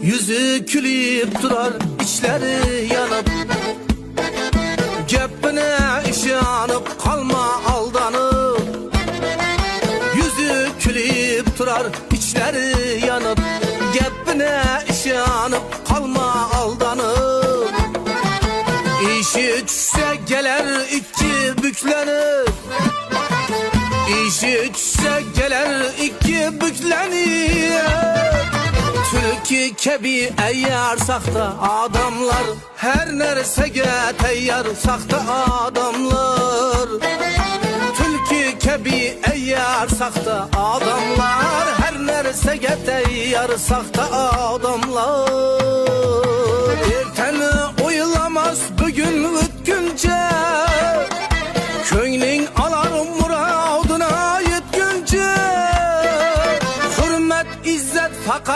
Yüzü külüp durar, içleri yanıp, gepine işanıp kalma aldanıp. Yüzü külüp durar, içleri yanıp, gepine işanıp kalma aldanıp. İşi düşse gelir iki büklenip, İşi düşse gelir iki büklenip. Türkü kebi eğer sakta adamlar, her nersege teyyar sakta adamlar. Türkü kebi eğer sakta adamlar, her nersege teyyar sakta adamlar.